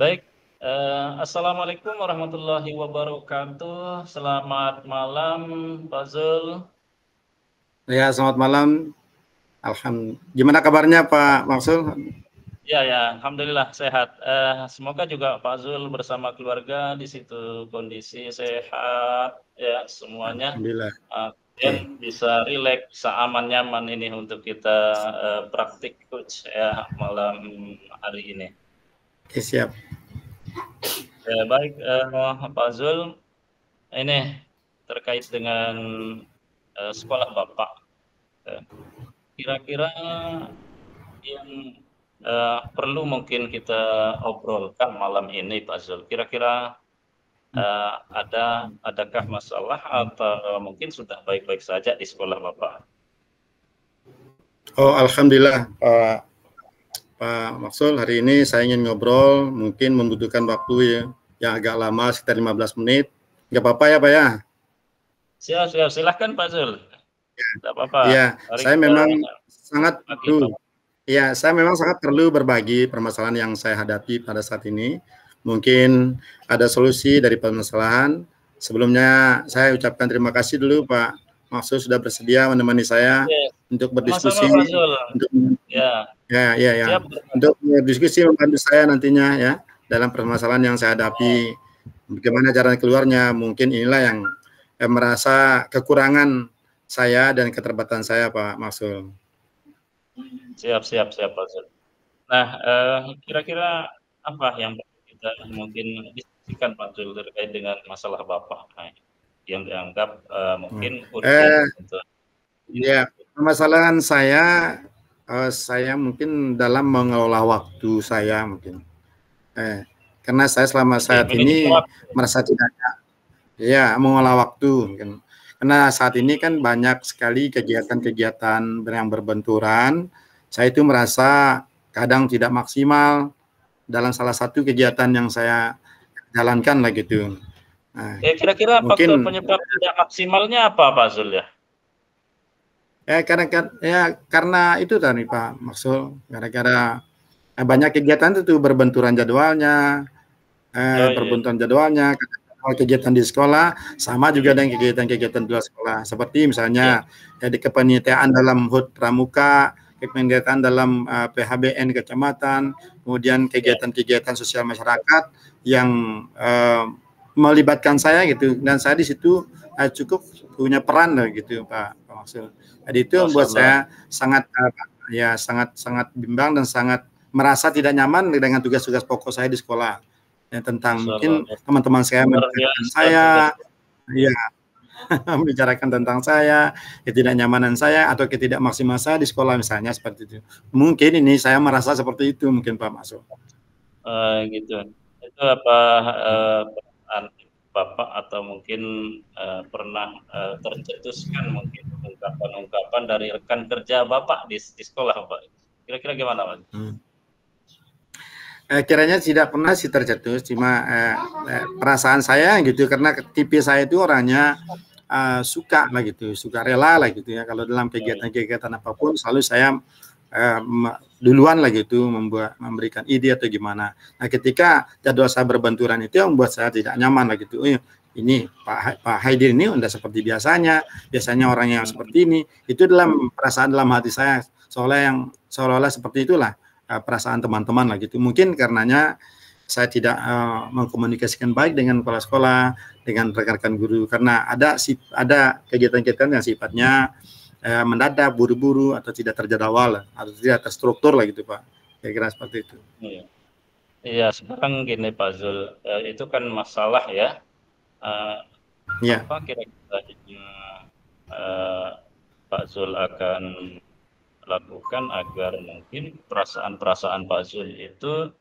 Baik, assalamualaikum warahmatullahi wabarakatuh. Selamat malam, Pak Zul. Ya, selamat malam. Gimana kabarnya Pak Maksul? Ya, alhamdulillah sehat. Semoga juga Pak Zul bersama keluarga di situ kondisi sehat, ya semuanya. Alhamdulillah. Dan bisa rileks, bisa aman nyaman ini untuk kita praktik coach ya malam hari ini. Oke, siap. Baik, Pak Zul, ini terkait dengan sekolah Bapak. Kira-kira yang perlu mungkin kita obrolkan malam ini, Pak Zul. Kira-kira adakah masalah atau mungkin sudah baik-baik saja di sekolah Bapak? Oh, alhamdulillah Pak Maksul, hari ini saya ingin ngobrol, mungkin membutuhkan waktu ya, yang agak lama, sekitar 15 menit. Nggak apa-apa ya Pak ya? Siap, silahkan Pak Zul. Tidak apa-apa. Iya, saya memang sangat perlu. Ya, saya memang sangat perlu berbagi permasalahan yang saya hadapi pada saat ini. Mungkin ada solusi dari permasalahan. Sebelumnya saya ucapkan terima kasih dulu Pak Maksud sudah bersedia menemani saya untuk berdiskusi, untuk untuk berdiskusi membantu saya nantinya ya dalam permasalahan yang saya hadapi. Bagaimana cara keluarnya? Mungkin inilah yang merasa kekurangan saya dan keterbatasan saya Pak Maksud. Siap Pak Zul. Nah, kira-kira apa yang kita mungkin diskusikan Pak Zul terkait dengan masalah Bapak yang dianggap mungkin urgent? Ya, permasalahan saya mungkin dalam mengelola waktu saya mungkin. Karena saya selama saat ini merasa tidak mengolah waktu mungkin. Karena saat ini kan banyak sekali kegiatan-kegiatan yang berbenturan. Saya itu merasa kadang tidak maksimal dalam salah satu kegiatan yang saya jalankan lah gitu. Nah, kira-kira faktor penyebab tidak maksimalnya apa Pak Zul ya? Karena itu tadi Pak Maksud, gara-gara banyak kegiatan itu berbenturan jadwalnya, kegiatan di sekolah sama juga dengan kegiatan-kegiatan di luar sekolah, seperti misalnya di kepanitiaan dalam HUT Pramuka, kepanitiaan dalam PHBN kecamatan, kemudian kegiatan-kegiatan sosial masyarakat yang melibatkan saya gitu, dan saya di situ cukup punya peran lah gitu Pak Maksud. Jadi itu membuat saya sangat bimbang dan sangat merasa tidak nyaman dengan tugas-tugas pokok saya di sekolah. Tentang mungkin teman-teman saya membicarakan saya, membicarakan tentang saya, ketidaknyamanan saya atau ketidakmaksimal saya di sekolah misalnya seperti itu. Mungkin ini saya merasa seperti itu mungkin Pak Maksud. Gitu. Itu apa Bapak atau mungkin pernah tercetuskan mungkin ungkapan-ungkapan dari rekan kerja Bapak di sekolah Pak? Kira-kira gimana Pak? Kiranya tidak pernah sih tercetus, cuma perasaan saya gitu, karena tipe saya itu orangnya suka lah gitu, suka rela lah gitu ya, kalau dalam kegiatan-kegiatan apapun selalu saya duluan lah gitu memberikan ide atau gimana. Nah, ketika jadwal saya berbenturan itu yang membuat saya tidak nyaman lah gitu. Ini Pak Haidir ini udah seperti biasanya orang yang seperti ini. Itu dalam perasaan dalam hati saya, seolah-olah seperti itulah perasaan teman-teman lah gitu. Mungkin karenanya saya tidak mengkomunikasikan baik dengan kepala sekolah, dengan rekan-rekan guru, karena ada kegiatan-kegiatan yang sifatnya mendadak, buru-buru, atau tidak terjadwal atau tidak terstruktur lah gitu Pak. Kira-kira seperti itu. Iya, sekarang gini Pak Zul, itu kan masalah ya. Apa kira-kira Pak Zul akan lakukan agar mungkin perasaan-perasaan Pak Zul itu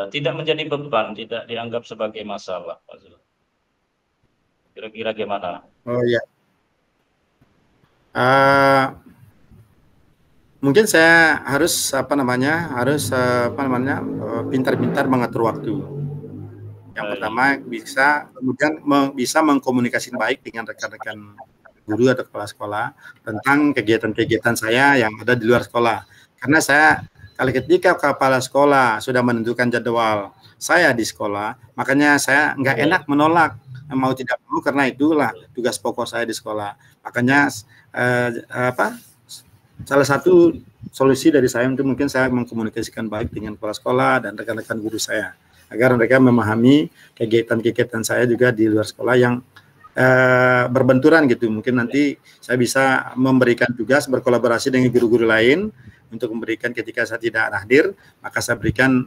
tidak menjadi beban, tidak dianggap sebagai masalah Pak Zul? Kira-kira gimana? Oh iya. Mungkin saya harus pintar-pintar mengatur waktu. Yang pertama bisa mengkomunikasikan baik dengan rekan-rekan guru atau kepala sekolah tentang kegiatan-kegiatan saya yang ada di luar sekolah. Karena ketika kepala sekolah sudah menentukan jadwal, saya di sekolah, makanya saya nggak enak menolak, mau tidak mau, karena itulah tugas pokok saya di sekolah. Makanya salah satu solusi dari saya untuk mungkin saya mengkomunikasikan baik dengan kepala sekolah dan rekan-rekan guru saya, agar mereka memahami kegiatan-kegiatan saya juga di luar sekolah yang berbenturan gitu. Mungkin nanti saya bisa memberikan tugas berkolaborasi dengan guru-guru lain untuk memberikan ketika saya tidak hadir, maka saya berikan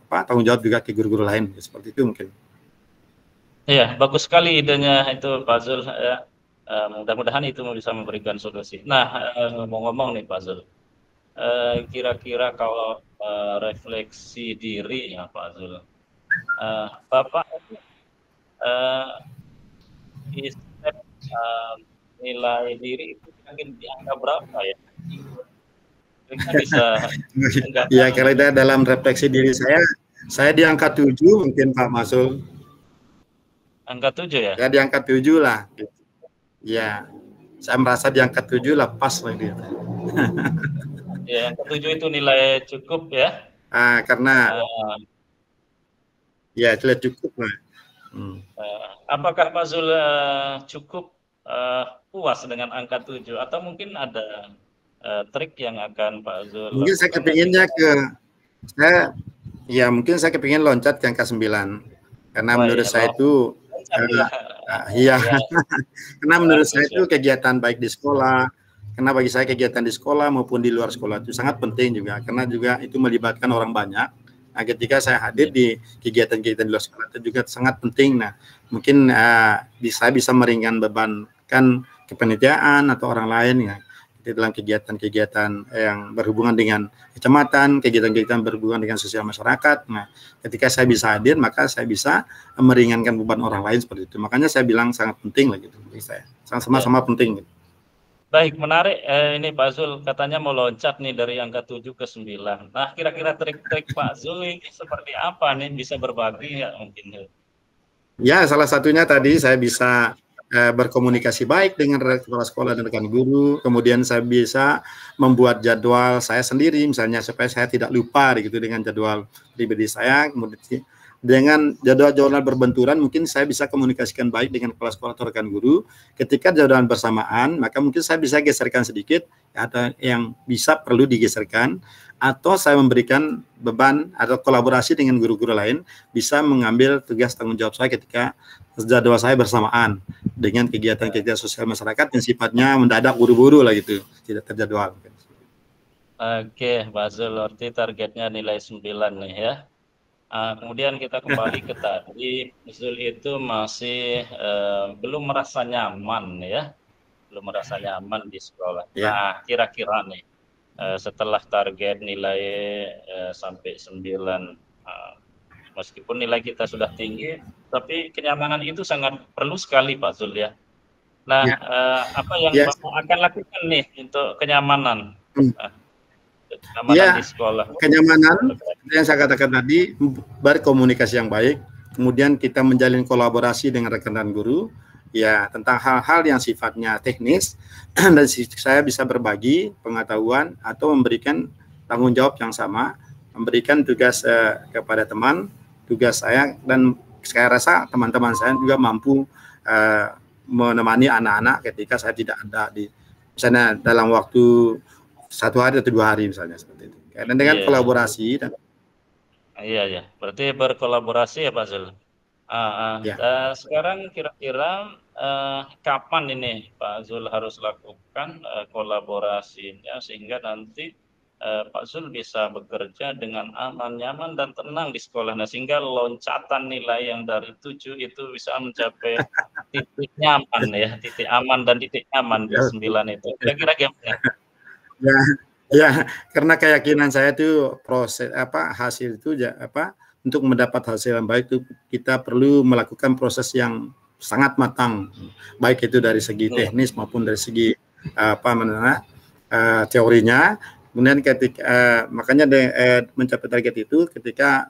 tanggung jawab juga ke guru-guru lain, seperti itu mungkin. Iya, bagus sekali idenya itu Pak Zul. Mudah-mudahan itu bisa memberikan solusi. Nah, ngomong-ngomong nih Pak Zul, kira-kira kalau refleksi diri ya Pak Zul, Bapak di step nilai diri itu mungkin di angka berapa ya? Kita bisa ya, kalau dalam refleksi diri saya di angka 7 mungkin Pak Masul. Angka 7 ya? Ya di angka 7 lah. Ya, saya merasa di angka 7 lah pas lah gitu. Ya, angka 7 itu nilai cukup ya? Karena ya nilai cukup lah. Apakah Pak Zul cukup puas dengan angka 7 atau mungkin ada trik yang akan Pak Zul mungkin lakukan? Saya kepinginnya mungkin saya kepingin loncat ke angka 9, karena menurut saya itu karena menurut saya itu kegiatan baik di sekolah, karena bagi saya kegiatan di sekolah maupun di luar sekolah itu sangat penting juga, karena juga itu melibatkan orang banyak. Nah, ketika saya hadir di kegiatan-kegiatan di luar sekolah itu juga sangat penting. Nah, mungkin saya bisa meringan bebankan kepanitiaan atau orang lain ya di dalam kegiatan-kegiatan yang berhubungan dengan kecamatan, kegiatan-kegiatan berhubungan dengan sosial masyarakat. Nah, ketika saya bisa hadir, maka saya bisa meringankan beban orang lain seperti itu. Makanya saya bilang sangat penting lah gitu bagi saya. Sama-sama penting gitu. Baik, menarik. Ini Pak Zul katanya mau loncat nih dari angka 7 ke 9. Nah, kira-kira trik-trik Pak Zul ini seperti apa nih? Bisa berbagi ya mungkin? Ya, salah satunya tadi saya bisa berkomunikasi baik dengan kepala sekolah dan rekan guru. Kemudian saya bisa membuat jadwal saya sendiri, misalnya supaya saya tidak lupa gitu dengan jadwal pribadi saya. Kemudian dengan jadwal-jadwal berbenturan, mungkin saya bisa komunikasikan baik dengan kepala sekolah atau rekan guru. Ketika jadwal bersamaan, maka mungkin saya bisa geserkan sedikit atau yang bisa perlu digeserkan, atau saya memberikan beban atau kolaborasi dengan guru-guru lain, bisa mengambil tugas tanggung jawab saya ketika jadwal saya bersamaan dengan kegiatan-kegiatan sosial masyarakat yang sifatnya mendadak buru-buru lah gitu, tidak terjadwal. Oke, Pak Zul, berarti targetnya nilai 9 nih ya. Kemudian kita kembali ke tadi, Zul itu masih belum merasa nyaman ya, belum merasa nyaman di sekolah. Ya. Nah, kira-kira nih setelah target nilai sampai 9, meskipun nilai kita sudah tinggi, tapi kenyamanan itu sangat perlu sekali Pak Zul ya. Nah, apa yang Bapak akan lakukan nih untuk kenyamanan? Kenyamanan di sekolah. Kenyamanan yang saya katakan tadi, berkomunikasi yang baik, kemudian kita menjalin kolaborasi dengan rekan-rekan guru, ya tentang hal-hal yang sifatnya teknis, dan saya bisa berbagi pengetahuan atau memberikan tanggung jawab yang sama, memberikan tugas kepada teman, tugas saya, dan saya rasa teman-teman saya juga mampu menemani anak-anak ketika saya tidak ada di, misalnya dalam waktu 1 hari atau 2 hari misalnya seperti itu. Dan dengan kolaborasi dan berarti berkolaborasi ya Pak Zul. Sekarang kira-kira kapan ini Pak Zul harus lakukan kolaborasinya sehingga nanti Pak Zul bisa bekerja dengan aman, nyaman, dan tenang di sekolah. Nah, sehingga loncatan nilai yang dari 7 itu bisa mencapai titik nyaman ya, titik aman dan titik nyaman di 9 itu. Kira-kira gimana? Ya, karena keyakinan saya itu proses hasil itu untuk mendapat hasil yang baik itu kita perlu melakukan proses yang sangat matang, baik itu dari segi teknis maupun dari segi teorinya. Kemudian ketika makanya mencapai target itu ketika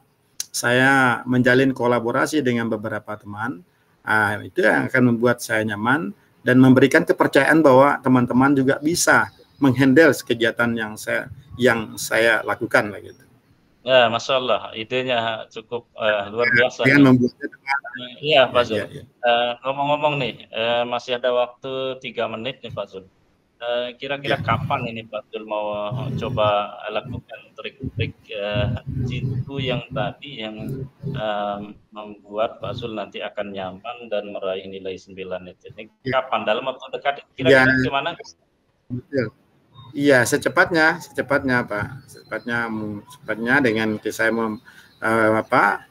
saya menjalin kolaborasi dengan beberapa teman, itu yang akan membuat saya nyaman dan memberikan kepercayaan bahwa teman-teman juga bisa menghandle kegiatan yang saya lakukan lah gitu. Ya, Masya Allah, idenya cukup luar biasa Dengan nih. membuatnya Iya, Pak ya, Zul. ya, ya. Ngomong-ngomong nih, masih ada waktu 3 menit nih Pak Zul. Kira-kira Ya. kapan ini Pak Zul mau coba lakukan trik-trik jitu yang tadi yang membuat Pak Zul nanti akan nyaman dan meraih nilai 9 itu. Ini Ya, kapan? Dalam waktu dekat ya, kira-kira gimana? betul. Iya, secepatnya, secepatnya Pak, secepatnya dengan saya apa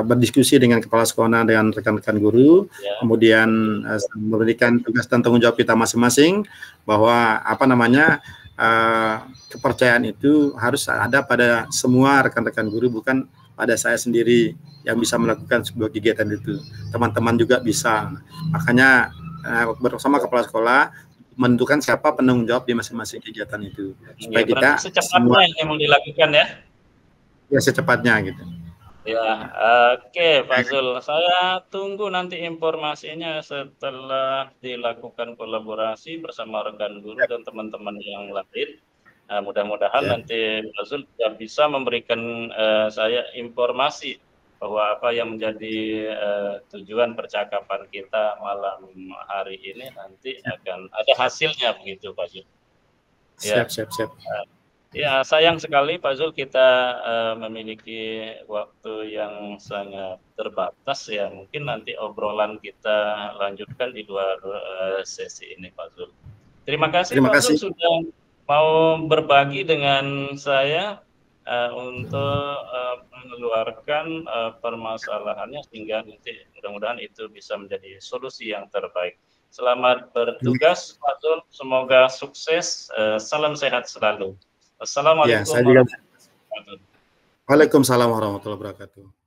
berdiskusi dengan kepala sekolah dan rekan-rekan guru, Ya, kemudian betul. memberikan tugas dan tanggung jawab kita masing-masing bahwa kepercayaan itu harus ada pada semua rekan-rekan guru, bukan pada saya sendiri yang bisa melakukan sebuah kegiatan itu. Teman-teman juga bisa. Makanya bersama kepala sekolah menentukan siapa penanggung jawab di masing-masing kegiatan itu Ya, supaya kita berarti secepatnya semua yang mau dilakukan ya? ya secepatnya gitu. Ya, oke Pak Zul. Saya tunggu nanti informasinya setelah dilakukan kolaborasi bersama rekan guru dan teman-teman yang lain. Mudah-mudahan Ya. nanti Pak Zul bisa memberikan saya informasi bahwa apa yang menjadi tujuan percakapan kita malam hari ini nanti akan ada hasilnya begitu Pak Zul. Ya. Siap. Ya, sayang sekali Pak Zul kita memiliki waktu yang sangat terbatas ya. Mungkin nanti obrolan kita lanjutkan di luar sesi ini Pak Zul. Terima kasih Terima Pak Zul kasih. sudah mau berbagi dengan saya untuk mengeluarkan permasalahannya sehingga nanti mudah-mudahan itu bisa menjadi solusi yang terbaik. Selamat bertugas Pak Zul, semoga sukses. Salam sehat selalu. Ya, Assalamualaikum saya juga. warahmatullahi wabarakatuh. Waalaikumsalam warahmatullahi wabarakatuh.